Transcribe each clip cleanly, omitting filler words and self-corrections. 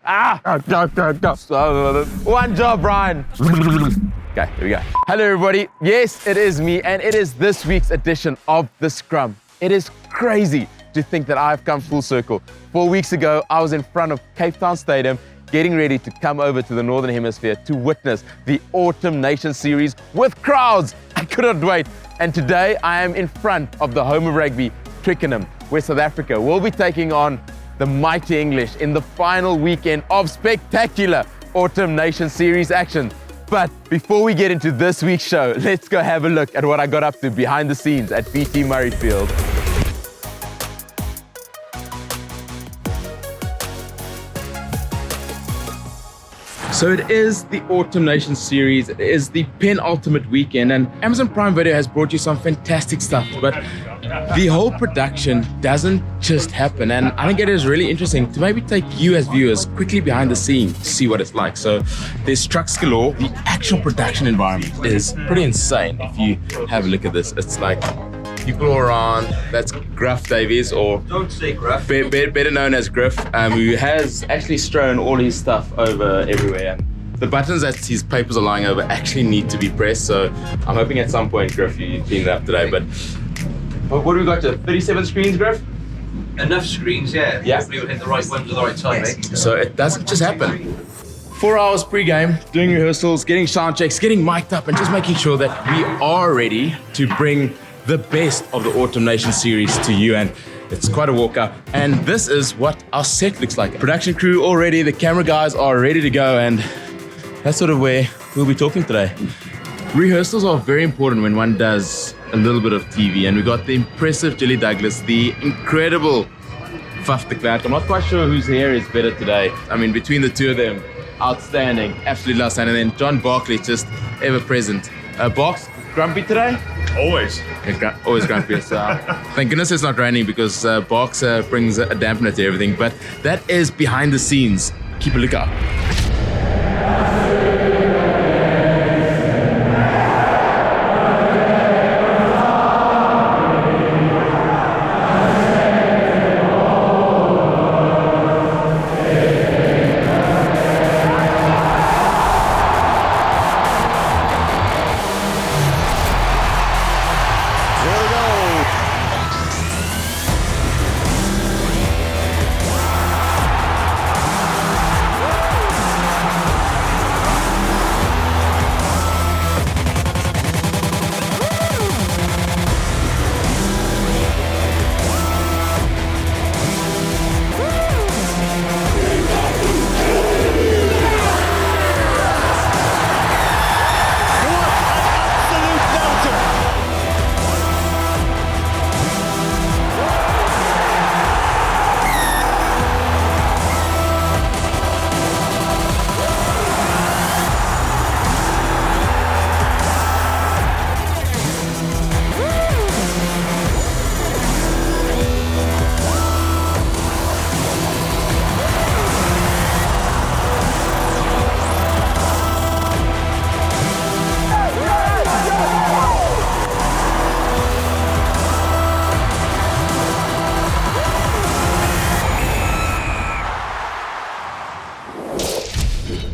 Go. One job, Bryan. Okay, here we go. Hello, everybody. Yes, it is me, and it is this week's edition of the Scrum. It is crazy to think that I've come full circle. 4 weeks ago, I was in front of Cape Town Stadium, getting ready to come over to the Northern Hemisphere to witness the Autumn Nation Series with crowds. I couldn't wait. And today, I am in front of the home of rugby, Twickenham, where South Africa will be taking on the mighty English in the final weekend of spectacular Autumn Nation Series action. But before we get into this week's show, let's go have a look at what I got up to behind the scenes at BT Murrayfield. So it is the Autumn Nation Series, it is the penultimate weekend, and Amazon Prime Video has brought you some fantastic stuff, but the whole production doesn't just happen, and I think it is really interesting to maybe take you as viewers quickly behind the scenes to see what it's like. So there's trucks galore. The actual production environment is pretty insane. If you have a look at this, it's like people all around. That's Gruff Davies, or don't say Gruff, better known as Griff, who has actually strewn all his stuff over everywhere. The buttons that his papers are lying over actually need to be pressed, so I'm hoping at some point, Griff, you clean it up today. But what do we got to? 37 screens, Griff? Enough screens, yeah. Yeah. Hopefully you'll hit the right ones at the right time, eh? So it doesn't just happen. 4 hours pre-game, doing rehearsals, getting sound checks, getting mic'd up, and just making sure that we are ready to bring the best of the Autumn Nation Series to you. And it's quite a walk up. And this is what our set looks like. Production crew all ready, the camera guys are ready to go, and that's sort of where we'll be talking today. Rehearsals are very important when one does a little bit of TV, and we got the impressive Jilly Douglas, the incredible Faf de Klerk. I'm not quite sure whose hair is better today. I mean, between the two of them, outstanding, absolutely outstanding. And then John Barkley, just ever present. Box, grumpy today? Always. Yeah, always grumpy. So, thank goodness it's not raining, because Box brings a dampener to everything. But that is behind the scenes. Keep a lookout.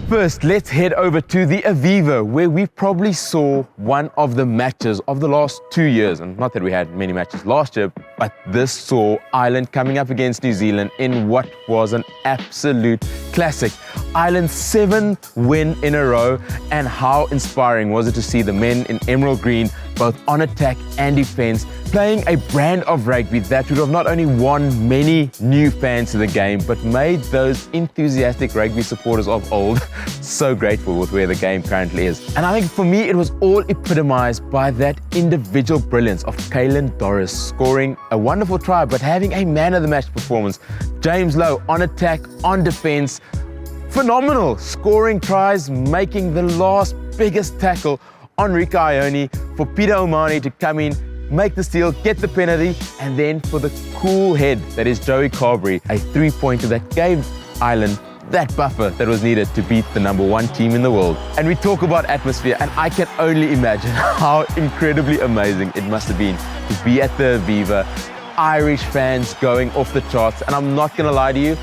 First, let's head over to the Aviva, where we probably saw one of the matches of the last 2 years. And not that we had many matches last year, but this saw Ireland coming up against New Zealand in what was an absolute classic. Ireland's 7th win in a row, and how inspiring was it to see the men in emerald green, both on attack and defense, playing a brand of rugby that would have not only won many new fans to the game, but made those enthusiastic rugby supporters of old so grateful with where the game currently is. And I think for me, it was all epitomized by that individual brilliance of Caelan Doris scoring a wonderful try, but having a man of the match performance. James Lowe on attack, on defense, phenomenal, scoring tries, making the last biggest tackle on Rika Ione for Peter Omani to come in, make the steal, get the penalty, and then for the cool head that is Joey Carberry, a three-pointer that gave Ireland that buffer that was needed to beat the #1 team in the world. And we talk about atmosphere, and I can only imagine how incredibly amazing it must have been to be at the Aviva, Irish fans going off the charts. And I'm not gonna lie to you,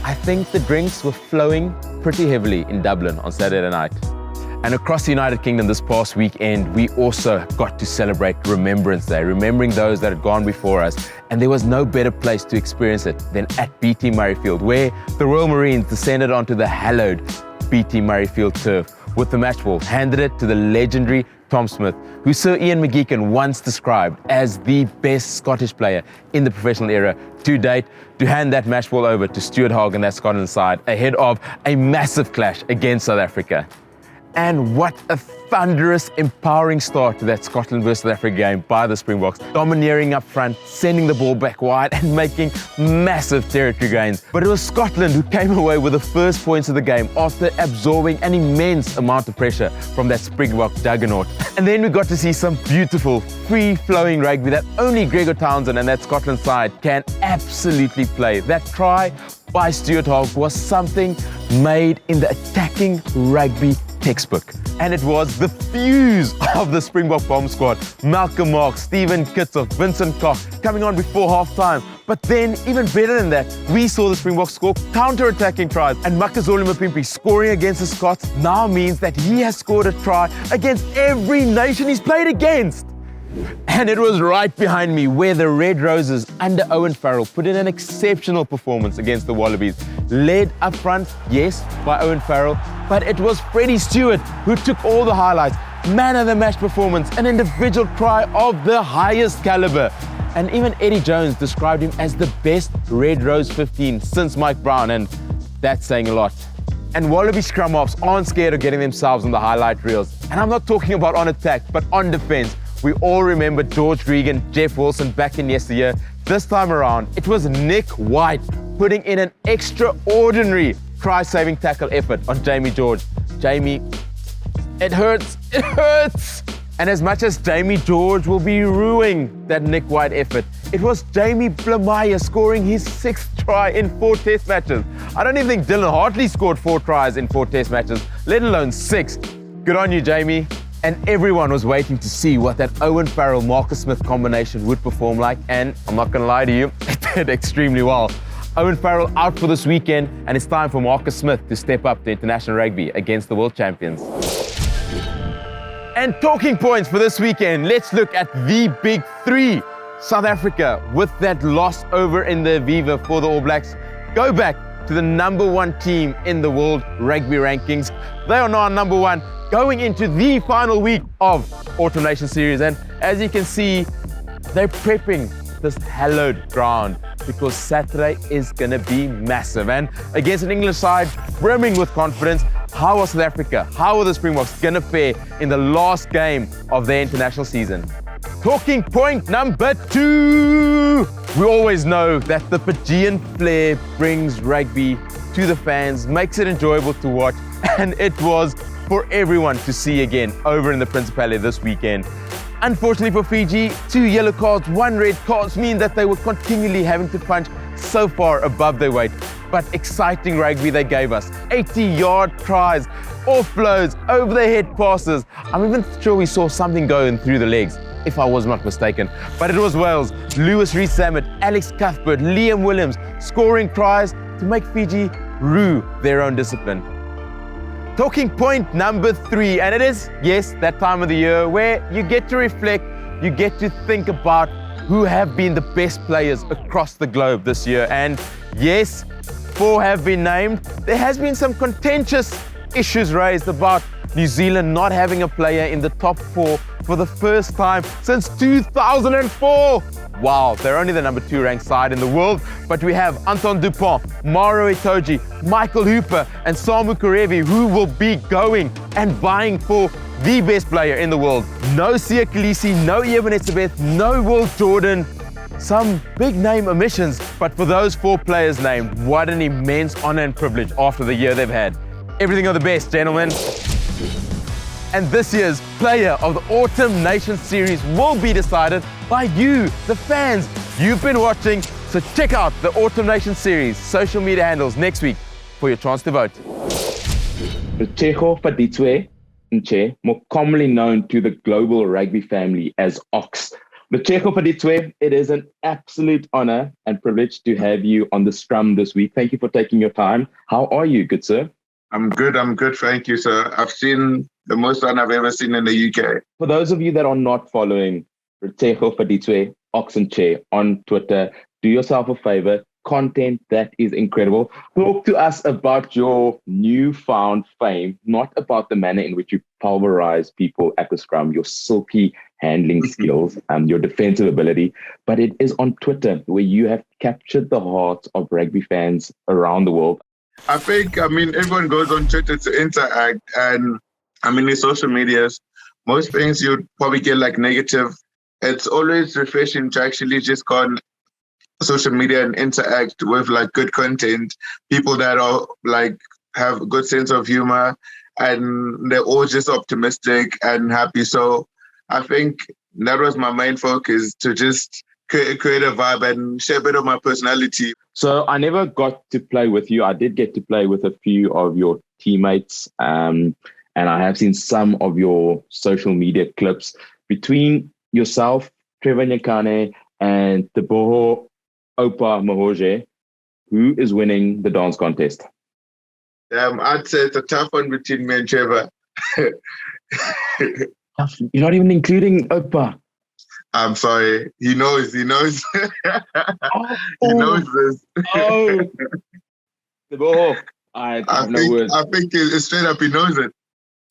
I think the drinks were flowing pretty heavily in Dublin on Saturday night. And across the United Kingdom this past weekend, we also got to celebrate Remembrance Day, remembering those that had gone before us. And there was no better place to experience it than at BT Murrayfield, where the Royal Marines descended onto the hallowed BT Murrayfield turf with the match ball, handed it to the legendary Tom Smith, who Sir Ian McGeechan once described as the best Scottish player in the professional era to date, to hand that match ball over to Stuart Hogg and that Scotland side ahead of a massive clash against South Africa. And what a thunderous, empowering start to that Scotland versus South Africa game by the Springboks, domineering up front, sending the ball back wide and making massive territory gains. But it was Scotland who came away with the first points of the game after absorbing an immense amount of pressure from that Springbok juggernaut. And then we got to see some beautiful, free-flowing rugby that only Gregor Townsend and that Scotland side can absolutely play. That try by Stuart Hogg was something made in the attacking rugby textbook. And it was the fuse of the Springbok bomb squad. Malcolm Marx, Stephen Kitsoff, Vincent Koch coming on before half-time. But then, even better than that, we saw the Springboks score counter-attacking tries. And Makazole Mapimpi scoring against the Scots now means that he has scored a try against every nation he's played against. And it was right behind me where the Red Roses under Owen Farrell put in an exceptional performance against the Wallabies. Led up front, yes, by Owen Farrell, but it was Freddie Stewart who took all the highlights. Man of the match performance, an individual try of the highest caliber. And even Eddie Jones described him as the best Red Rose 15 since Mike Brown, and that's saying a lot. And Wallaby scrum halves aren't scared of getting themselves on the highlight reels. And I'm not talking about on attack, but on defense. We all remember George Regan, Jeff Wilson back in yesteryear. This time around, it was Nick White putting in an extraordinary try-saving tackle effort on Jamie George. Jamie, it hurts. And as much as Jamie George will be ruining that Nick White effort, it was Jamie Blamire scoring his 6th try in 4 test matches. I don't even think Dylan Hartley scored 4 tries in 4 test matches, let alone 6. Good on you, Jamie. And everyone was waiting to see what that Owen Farrell-Marcus Smith combination would perform like, and I'm not going to lie to you, it did extremely well. Owen Farrell out for this weekend, and it's time for Marcus Smith to step up to international rugby against the world champions. And talking points for this weekend, let's look at the big 3. South Africa, with that loss over in the Aviva for the All Blacks, go back to the #1 team in the world rugby rankings. They are now #1. Going into the final week of Autumn Nation Series, and as you can see, they're prepping this hallowed ground because Saturday is going to be massive. And against an English side brimming with confidence, how are South Africa, how are the Springboks going to fare in the last game of their international season? Talking point number 2. We always know that the Fijian flair brings rugby to the fans, makes it enjoyable to watch, and it was for everyone to see again over in the Principality this weekend. Unfortunately for Fiji, 2 yellow cards, 1 red cards mean that they were continually having to punch so far above their weight. But exciting rugby they gave us. 80-yard tries, offloads, over-the-head passes. I'm even sure we saw something going through the legs, if I was not mistaken. But it was Wales, Lewis Rees-Zammit, Alex Cuthbert, Liam Williams scoring tries to make Fiji rue their own discipline. Talking point number 3, and it is, yes, that time of the year where you get to reflect, you get to think about who have been the best players across the globe this year. And yes, 4 have been named. There has been some contentious issues raised about New Zealand not having a player in the top 4 for the first time since 2004. Wow, they're only the #2 ranked side in the world, but we have Anton Dupont, Maro Itoje, Michael Hooper, and Samu Karevi, who will be going and vying for the best player in the world. No Sia Khaleesi, no Ebenezabeth, no Will Jordan. Some big name omissions, but for those 4 players named, what an immense honor and privilege after the year they've had. Everything of the best, gentlemen. And this year's Player of the Autumn Nation Series will be decided by you, the fans. You've been watching, so check out the Autumn Nation Series social media handles next week for your chance to vote. Nche, more commonly known to the global rugby family as Ox, Nche, it is an absolute honor and privilege to have you on the Scrum this week. Thank you for taking your time. How are you, good sir? I'm good. Thank you, sir. I've seen the most fun I've ever seen in the UK. For those of you that are not following Nche, Ox Nché on Twitter, do yourself a favor. Content that is incredible. Talk to us about your newfound fame, not about the manner in which you pulverize people at the Scrum, your silky handling skills and your defensive ability, but it is on Twitter where you have captured the hearts of rugby fans around the world. Everyone goes on Twitter to interact, and in social medias, most things you'd probably get like negative. It's always refreshing to actually just go on social media and interact with like good content, people that are like have a good sense of humor, and they're all just optimistic and happy. So I think that was my main focus, to just create a vibe and share a bit of my personality. So I never got to play with you. I did get to play with a few of your teammates, and I have seen some of your social media clips between yourself, Trevor Nyakane, and Teboho Opa Mahoje. Who is winning the dance contest? I'd say it's a tough one between me and Trevor. You're not even including Opa. I'm sorry. He knows. He knows this. Teboho, I have no words. I think it's straight up, he knows it.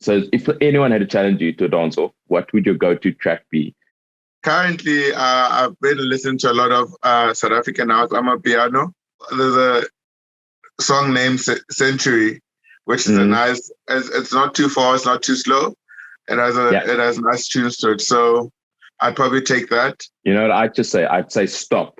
So if anyone had to challenge you to a dance-off, what would your go-to track be? Currently, I've been listening to a lot of South African house. I'm a piano. There's a song named Century, which is a nice. It's not too fast, not too slow. It has nice tunes to it. So I'd probably take that. You know what I'd just say? I'd say stop,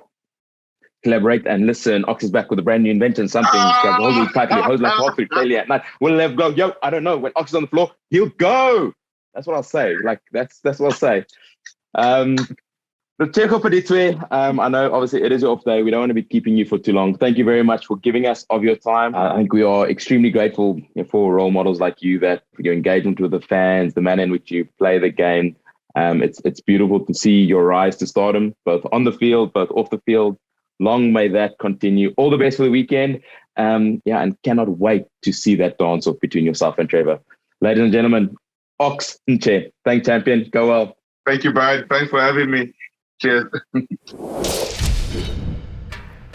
collaborate, and listen. Ox is back with a brand new invention. Something hold it tightly, hold like heartbeat, failure at night. We'll let go. Yo, I don't know. When Ox is on the floor, he'll go. That's what I'll say. Like that's what I'll say. I know obviously it is your off day. We don't want to be keeping you for too long. Thank you very much for giving us of your time. I think we are extremely grateful for role models like you, that your engagement with the fans, the manner in which you play the game. It's beautiful to see your rise to stardom, both on the field, both off the field. Long may that continue. All the best for the weekend. And cannot wait to see that dance off between yourself and Trevor. Ladies and gentlemen, Ox Nché. Thanks, champion. Go well. Thank you, Bryan. Thanks for having me. Cheers.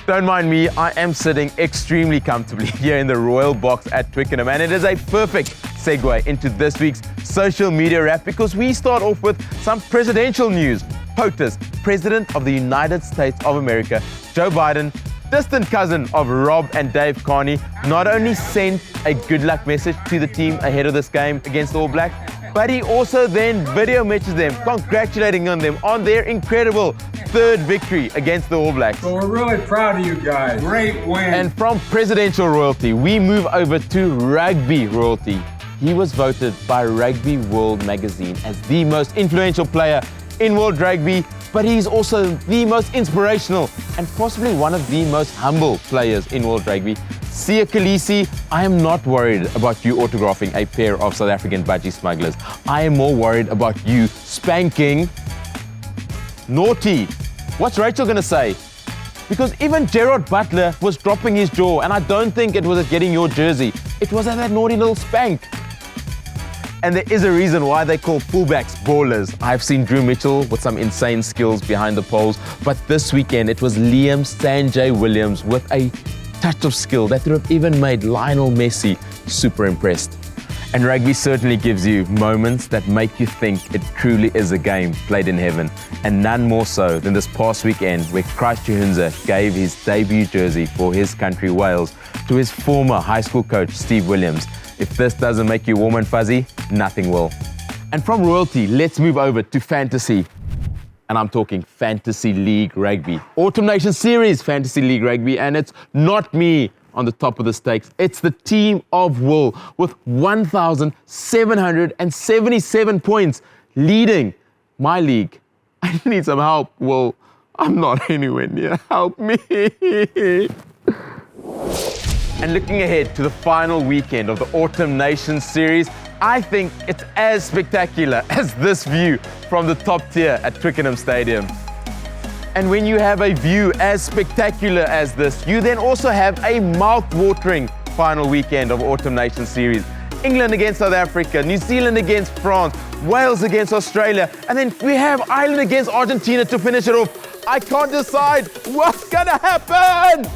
Don't mind me, I am sitting extremely comfortably here in the Royal Box at Twickenham, and it is a perfect segue into this week's social media wrap, because we start off with some presidential news. POTUS, President of the United States of America, Joe Biden, distant cousin of Rob and Dave Carney, not only sent a good luck message to the team ahead of this game against the All Blacks, but he also then video messages them, congratulating on them on their incredible third victory against the All Blacks. So we're really proud of you guys. Great win. And from presidential royalty, we move over to rugby royalty. He was voted by Rugby World magazine as the most influential player in world rugby, but he's also the most inspirational and possibly one of the most humble players in world rugby. Siya Kolisi, I am not worried about you autographing a pair of South African budgie smugglers. I am more worried about you spanking Naughty. What's Rachel going to say? Because even Gerard Butler was dropping his jaw, and I don't think it was at getting your jersey. It was at that naughty little spank. And there is a reason why they call fullbacks ballers. I've seen Drew Mitchell with some insane skills behind the poles, but this weekend it was Liam Sanjay Williams with a touch of skill that would have even made Lionel Messi super impressed. And rugby certainly gives you moments that make you think it truly is a game played in heaven, and none more so than this past weekend where Christ Chihunza gave his debut jersey for his country Wales to his former high school coach Steve Williams. If this doesn't make you warm and fuzzy, nothing will. And from royalty, let's move over to fantasy. And I'm talking Fantasy League Rugby. Autumn Nation Series Fantasy League Rugby, and it's not me on the top of the stakes. It's the team of Will with 1,777 points, leading my league. I need some help, Will. I'm not anywhere near. Help me. And looking ahead to the final weekend of the Autumn Nations Series, I think it's as spectacular as this view from the top tier at Twickenham Stadium. And when you have a view as spectacular as this, you then also have a mouth-watering final weekend of Autumn Nations Series. England against South Africa, New Zealand against France, Wales against Australia, and then we have Ireland against Argentina to finish it off. I can't decide what's gonna happen!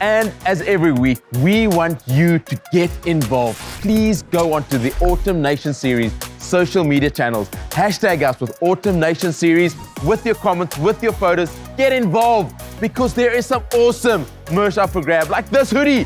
And as every week, we want you to get involved. Please go onto the Autumn Nation Series social media channels. Hashtag us with Autumn Nation Series, with your comments, with your photos. Get involved because there is some awesome merch up for grab, like this hoodie.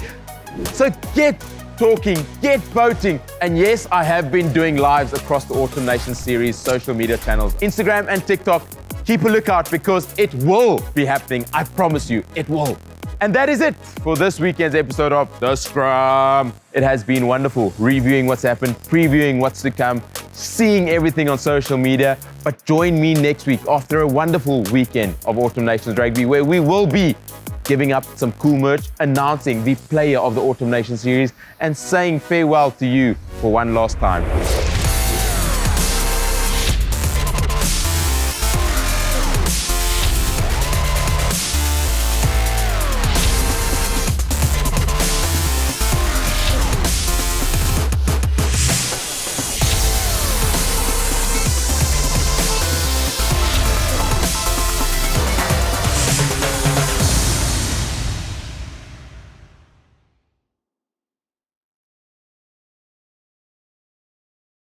So get talking, get voting. And yes, I have been doing lives across the Autumn Nation Series social media channels, Instagram and TikTok. Keep a lookout because it will be happening. I promise you, it will. And that is it for this weekend's episode of The Scrum. It has been wonderful reviewing what's happened, previewing what's to come, seeing everything on social media. But join me next week after a wonderful weekend of Autumn Nations Rugby, where we will be giving up some cool merch, announcing the player of the Autumn Nations Series, and saying farewell to you for one last time.